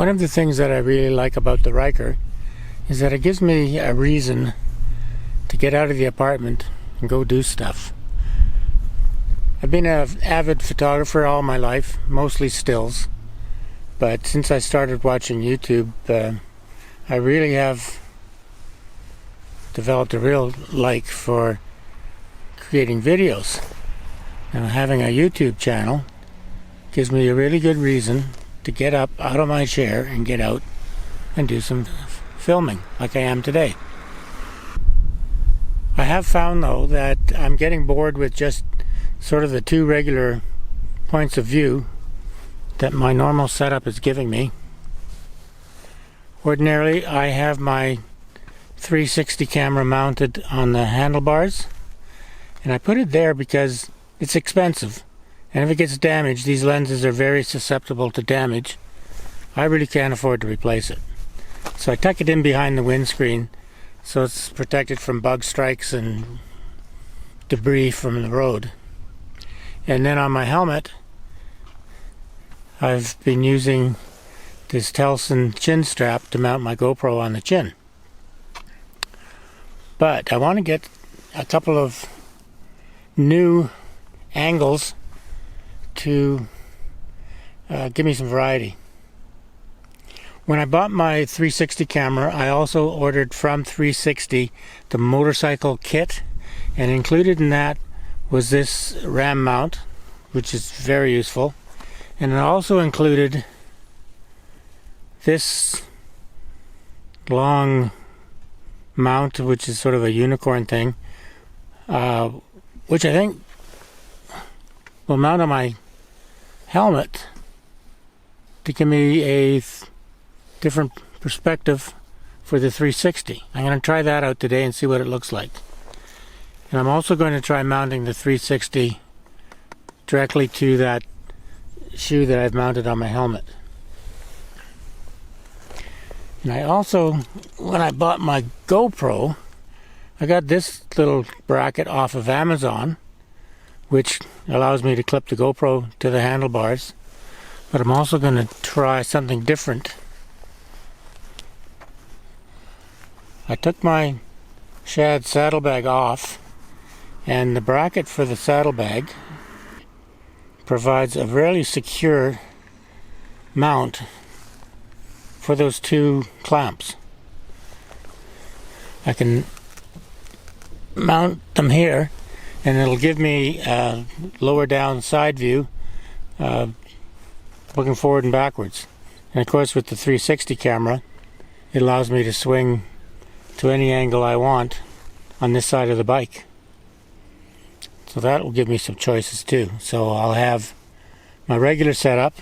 One of the things that I really like about the Ryker is that it gives me a reason to get out of the apartment and go do stuff. I've been an avid photographer all my life, mostly stills, but since I started watching YouTube, I really have developed a real like for creating videos. Now, having a YouTube channel gives me a really good reason to get up out of my chair and get out and do some filming like I am today. I have found though that I'm getting bored with just sort of the two regular points of view that my normal setup is giving me. Ordinarily I have my 360 camera mounted on the handlebars, and I put it there because it's expensive. And if it gets damaged, these lenses are very susceptible to damage. I really can't afford to replace it. So I tuck it in behind the windscreen so it's protected from bug strikes and debris from the road. And then on my helmet, I've been using this Telson chin strap to mount my GoPro on the chin. But I want to get a couple of new angles to give me some variety. When I bought my 360 camera, I also ordered from 360 the motorcycle kit, and included in that was this ram mount, which is very useful, and it also included this long mount, which is sort of a unicorn thing, which I think will mount on my helmet to give me a different perspective for the 360. I'm going to try that out today and see what it looks like. And I'm also going to try mounting the 360 directly to that shoe that I've mounted on my helmet. And I also, when I bought my GoPro, I got this little bracket off of Amazon, which allows me to clip the GoPro to the handlebars. But I'm also going to try something different. I took my shad saddlebag off, and the bracket for the saddlebag provides a really secure mount for those two clamps. I can mount them here, and it'll give me a lower down side view, looking forward and backwards. And of course, with the 360 camera, it allows me to swing to any angle I want on this side of the bike. So that will give me some choices too. So I'll have my regular setup,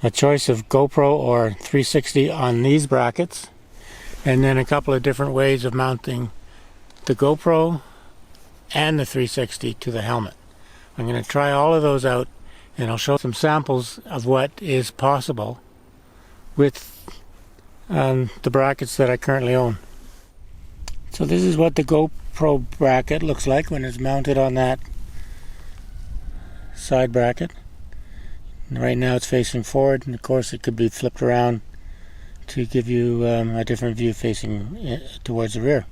a choice of GoPro or 360 on these brackets, and then a couple of different ways of mounting the GoPro and the 360 to the helmet. I'm going to try all of those out, and I'll show some samples of what is possible with the brackets that I currently own. So this is what the GoPro bracket looks like when it's mounted on that side bracket. And right now it's facing forward, and of course it could be flipped around to give you a different view facing towards the rear.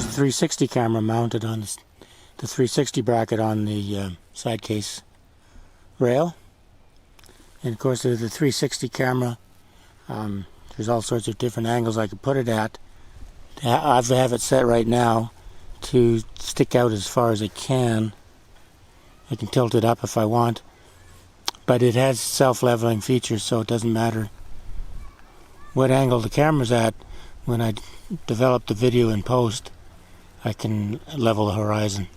the 360 camera mounted on the 360 bracket on the side case rail. And of course with the 360 camera, there's all sorts of different angles I could put it at. I have it set right now to stick out as far as it can. I can tilt it up if I want, but it has self-leveling features, so it doesn't matter what angle the camera's at. When I develop the video in post, I can level the horizon.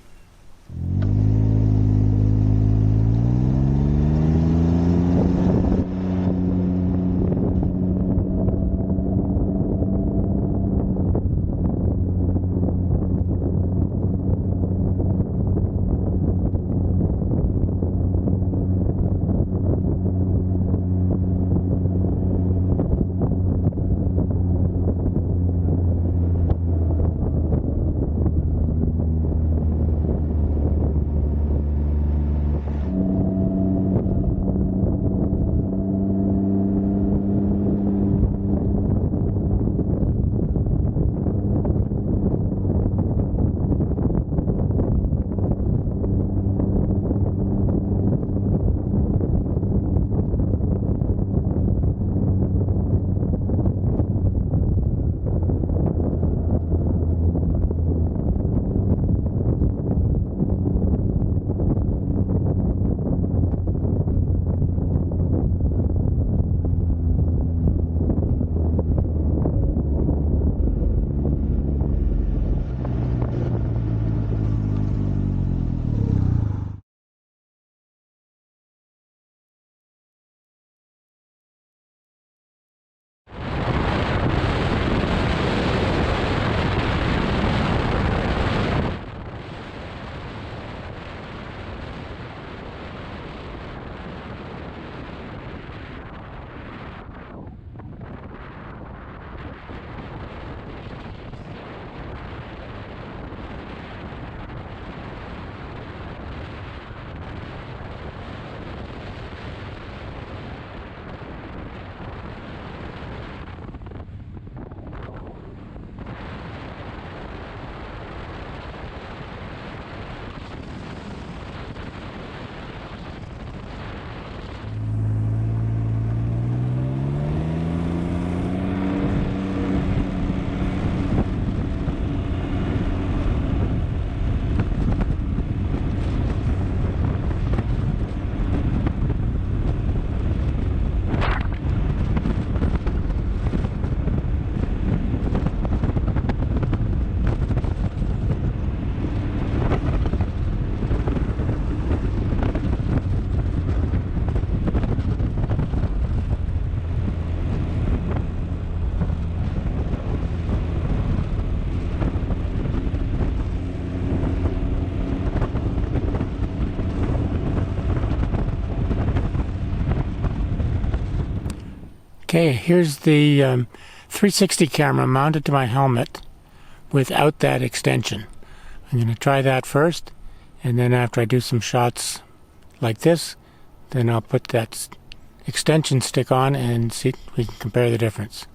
Okay, here's the 360 camera mounted to my helmet without that extension. I'm going to try that first, and then after I do some shots like this, then I'll put that extension stick on and see if we can compare the difference.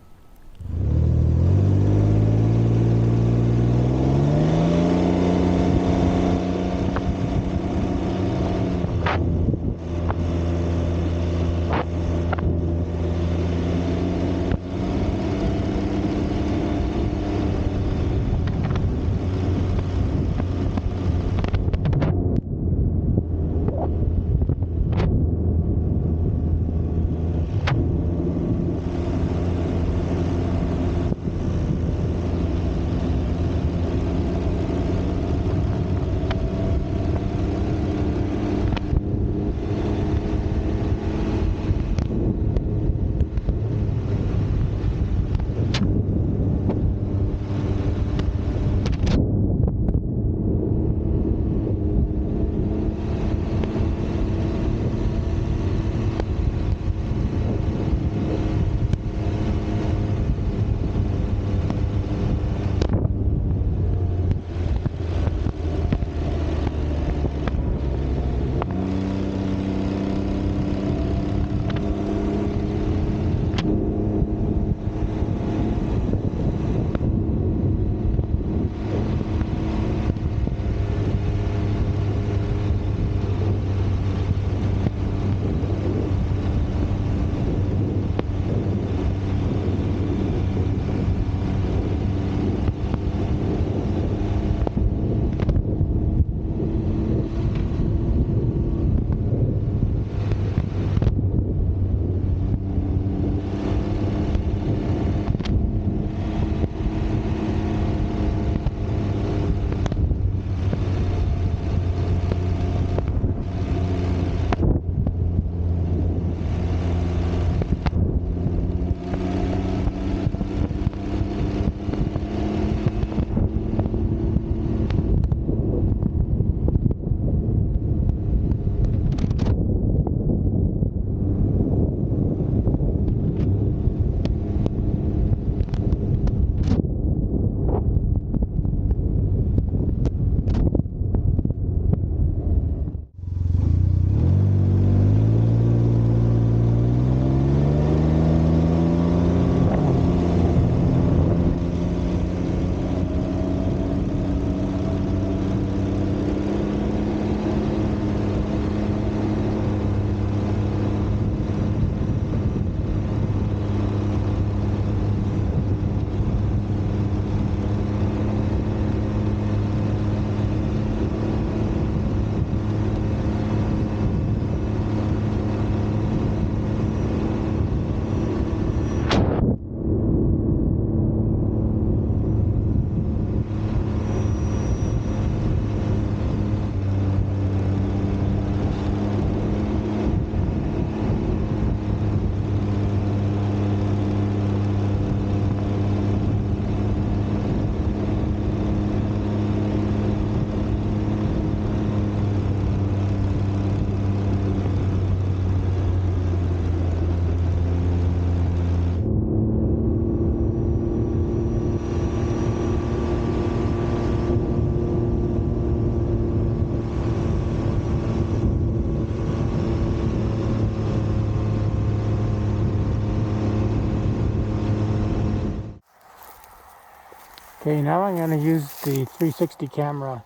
Okay, now I'm going to use the 360 camera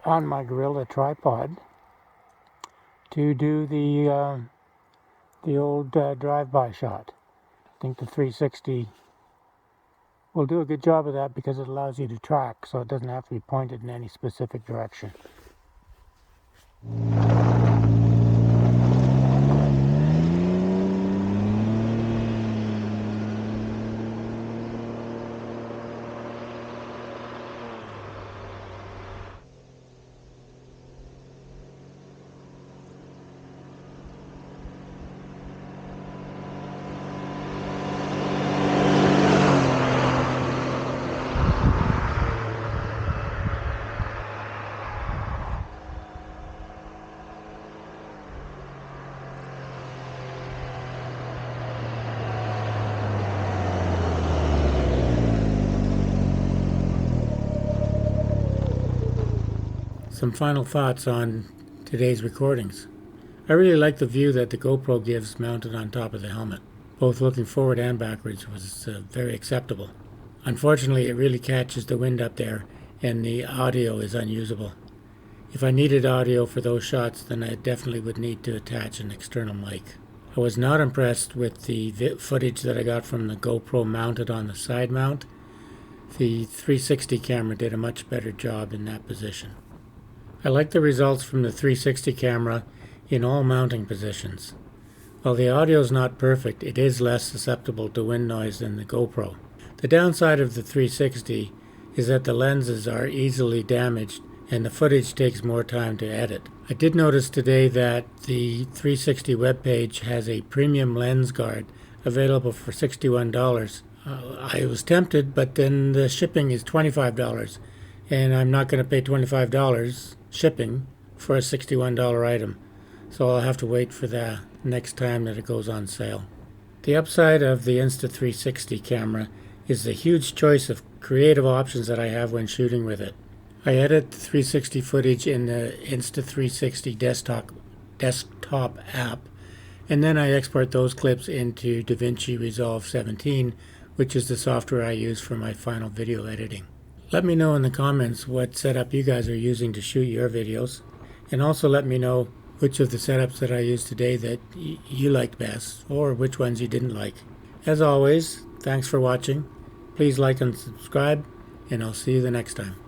on my Gorilla tripod to do the old drive-by shot. I think the 360 will do a good job of that because it allows you to track, so it doesn't have to be pointed in any specific direction. Some final thoughts on today's recordings. I really like the view that the GoPro gives mounted on top of the helmet. Both looking forward and backwards was very acceptable. Unfortunately, it really catches the wind up there and the audio is unusable. If I needed audio for those shots, then I definitely would need to attach an external mic. I was not impressed with the footage that I got from the GoPro mounted on the side mount. The 360 camera did a much better job in that position. I like the results from the 360 camera in all mounting positions. While the audio is not perfect, it is less susceptible to wind noise than the GoPro. The downside of the 360 is that the lenses are easily damaged and the footage takes more time to edit. I did notice today that the 360 webpage has a premium lens guard available for $61. I was tempted, but then the shipping is $25, and I'm not going to pay $25 shipping for a $61 item, so I'll have to wait for the next time that it goes on sale. The upside of the Insta 360 camera is the huge choice of creative options that I have when shooting with it. I edit the 360 footage in the Insta 360 desktop app, and then I export those clips into DaVinci Resolve 17, which is the software I use for my final video editing. Let me know in the comments what setup you guys are using to shoot your videos, and also let me know which of the setups that I used today that you liked best, or which ones you didn't like. As always, thanks for watching. Please like and subscribe, and I'll see you the next time.